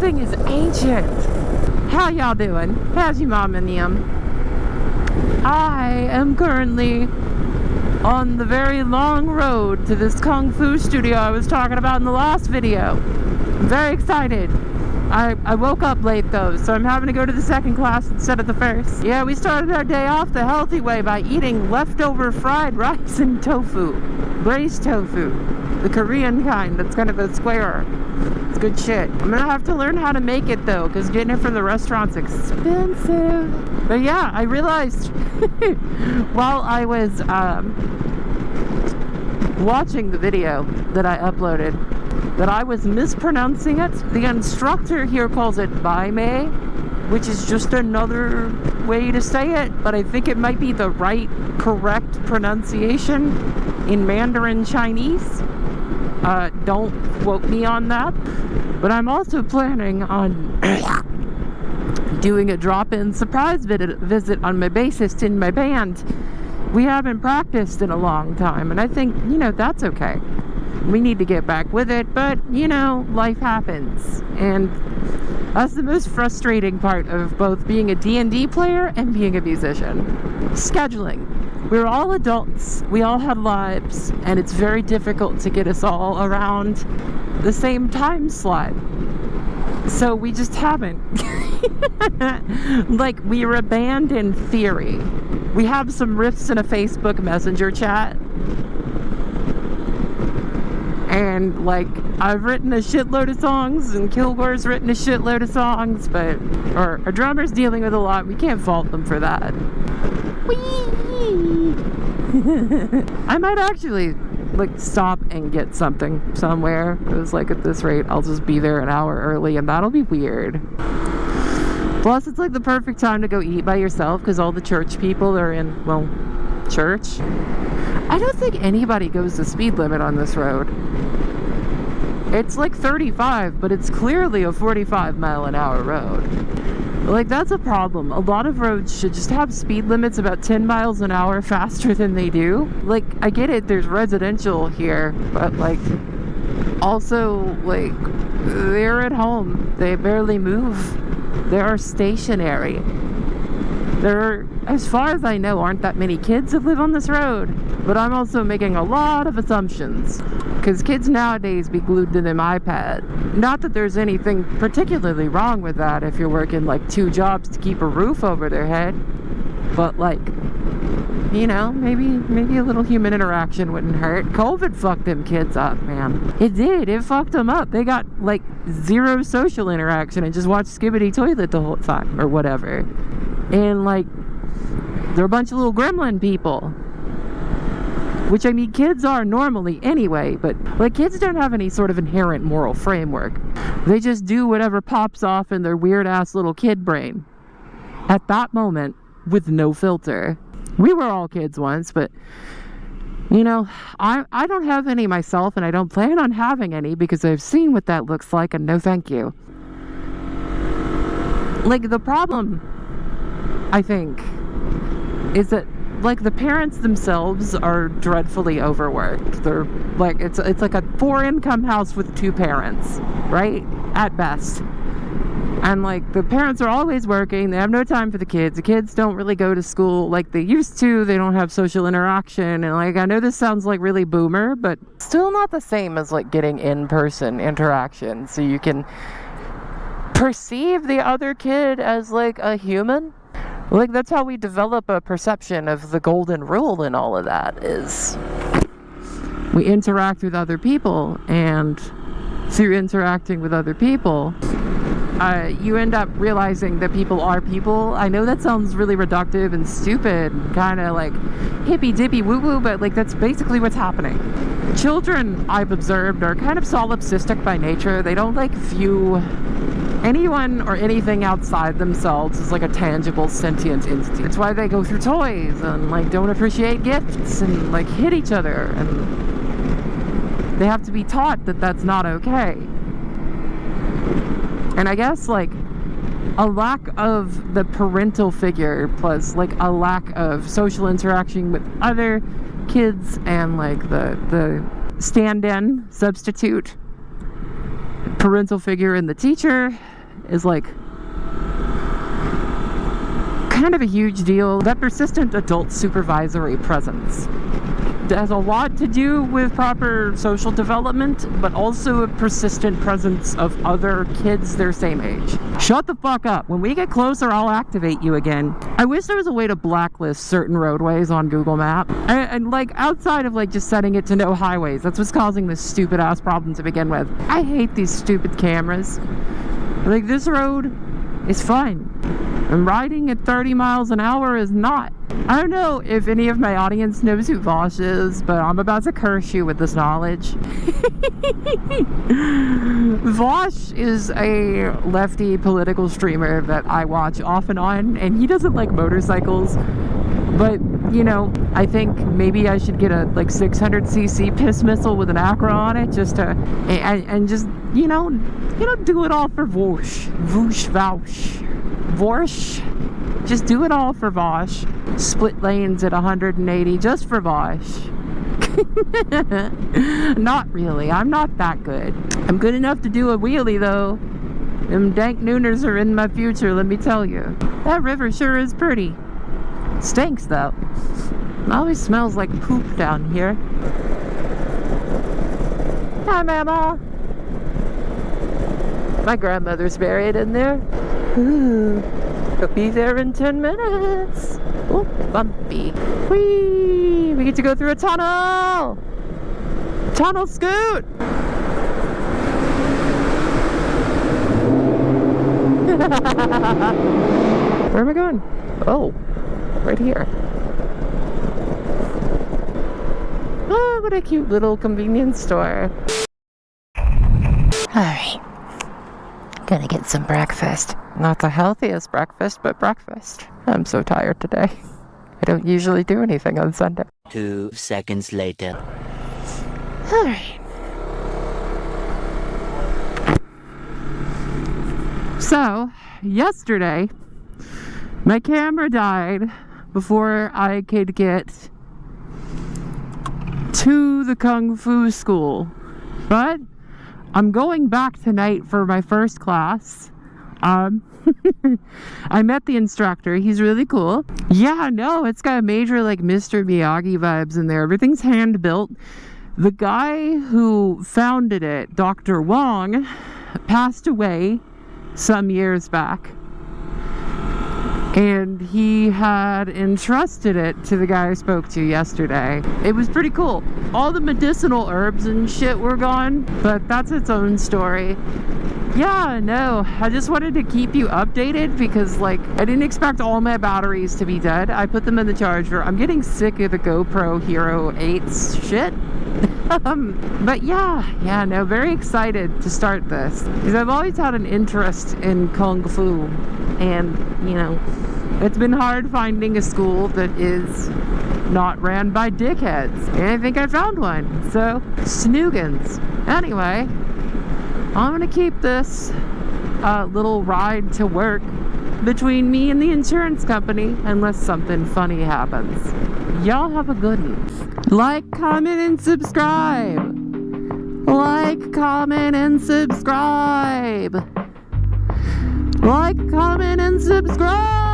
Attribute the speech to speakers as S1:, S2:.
S1: thing is ancient. How y'all doing? How's your mom and them? I am currently on the very long road to this Kung Fu studio I was talking about in the last video. I'm very excited. I woke up late though, so I'm having to go to the second class instead of the first. Yeah, we started our day off the healthy way by eating leftover fried rice and tofu. Braised tofu. The Korean kind that's kind of a square. It's good shit. I'm gonna have to learn how to make it though, because getting it from the restaurant's expensive. But yeah, I realized while I was watching the video that I uploaded that I was mispronouncing it. The instructor here calls it baime, which is just another way to say it, but I think it might be the correct pronunciation in Mandarin Chinese. Don't quote me on that. But I'm also planning on doing a drop-in surprise visit on my bassist in my band. We haven't practiced in a long time, and I think, that's okay. We need to get back with it, but, life happens. And that's the most frustrating part of both being a D&D player and being a musician. Scheduling. We're all adults, we all have lives, and it's very difficult to get us all around the same time slot. So we just haven't. Like, we're a band in theory. We have some riffs in a Facebook Messenger chat. And, I've written a shitload of songs, and Kilgore's written a shitload of songs, but our drummer's dealing with a lot. We can't fault them for that. Whee! I might actually, stop and get something somewhere, because, at this rate, I'll just be there an hour early, and that'll be weird. Plus, it's, the perfect time to go eat by yourself, because all the church people are in, church. I don't think anybody goes the speed limit on this road. It's 35, but it's clearly a 45-mile-an-hour road. That's a problem. A lot of roads should just have speed limits about 10 miles an hour faster than they do. I get it, there's residential here, but, also, they're at home. They barely move. They are stationary. There, as far as I know, aren't that many kids that live on this road. But I'm also making a lot of assumptions. Because kids nowadays be glued to them iPad. Not that there's anything particularly wrong with that if you're working 2 jobs to keep a roof over their head. But maybe a little human interaction wouldn't hurt. COVID fucked them kids up, man. It did. It fucked them up. They got zero social interaction and just watched Skibbity Toilet the whole time or whatever. And they're a bunch of little gremlin people. Which, kids are normally anyway, but, kids don't have any sort of inherent moral framework. They just do whatever pops off in their weird-ass little kid brain. At that moment, with no filter. We were all kids once, but, I don't have any myself, and I don't plan on having any, because I've seen what that looks like, and no thank you. The problem, I think, is that the parents themselves are dreadfully overworked. They're it's a 4-income house with 2 parents, right? At best. And the parents are always working. They have no time for the kids. The kids don't really go to school like they used to. They don't have social interaction. And I know this sounds really boomer, but still not the same as getting in-person interaction. So you can perceive the other kid as a human. That's how we develop a perception of the golden rule and all of that, is we interact with other people, and through interacting with other people, you end up realizing that people are people. I know that sounds really reductive and stupid, kind of hippy-dippy woo-woo, but that's basically what's happening. Children, I've observed, are kind of solipsistic by nature. They don't view anyone or anything outside themselves is a tangible sentient entity. It's why they go through toys and don't appreciate gifts and hit each other, and they have to be taught that that's not okay. And I guess a lack of the parental figure plus a lack of social interaction with other kids and the stand-in substitute parental figure in the teacher is like kind of a huge deal. That persistent adult supervisory presence. It has a lot to do with proper social development, but also a persistent presence of other kids their same age. Shut the fuck up. When we get closer, I'll activate you again. I wish there was a way to blacklist certain roadways on Google Maps. And like outside of like just setting it to no highways. That's what's causing this stupid ass problem to begin with. I hate these stupid cameras. Like this road is fine. And riding at 30 miles an hour is not. I don't know if any of my audience knows who Vosh is, but I'm about to curse you with this knowledge. Vosh is a lefty political streamer that I watch off and on, and he doesn't like motorcycles. But, you know, I think maybe I should get a like 600cc piss missile with an Acra on it just to, and just, you know, do it all for Vosh. Vosh, Vosh. Vosh. Just do it all for Vosh. Split lanes at 180 just for Vosh. Not really. I'm not that good. I'm good enough to do a wheelie though. Them dank nooners are in my future, let me tell you. That river sure is pretty. Stinks though. It always smells like poop down here. Hi, Mama. My grandmother's buried in there. Ooh, he'll be there in 10 minutes. Oh, bumpy. Whee! We get to go through a tunnel! Tunnel scoot! Where am I going? Oh, right here. Oh, what a cute little convenience store. Alright. Gonna get some breakfast. Not the healthiest breakfast, but breakfast. I'm so tired today. I don't usually do anything on Sunday.
S2: 2 seconds later.
S1: Alright. So, yesterday, my camera died before I could get to the Kung Fu school. But I'm going back tonight for my first class. I met the instructor. He's really cool. Yeah, no, it's got major like Mr. Miyagi vibes in there. Everything's hand built. The guy who founded it, Dr. Wong, passed away some years back. And he had entrusted it to the guy I spoke to yesterday. It was pretty cool. All the medicinal herbs and shit were gone, but that's its own story. Yeah, no, I just wanted to keep you updated because, like, I didn't expect all my batteries to be dead. I put them in the charger. I'm getting sick of the GoPro Hero 8's shit. But yeah, no, very excited to start this because I've always had an interest in Kung Fu, and, you know, it's been hard finding a school that is not ran by dickheads, and I think I found one. So, snoogans. Anyway, I'm gonna keep this little ride to work between me and the insurance company unless something funny happens. Y'all have a good one. Like, comment, and subscribe. Like, comment, and subscribe. Like, comment, and subscribe.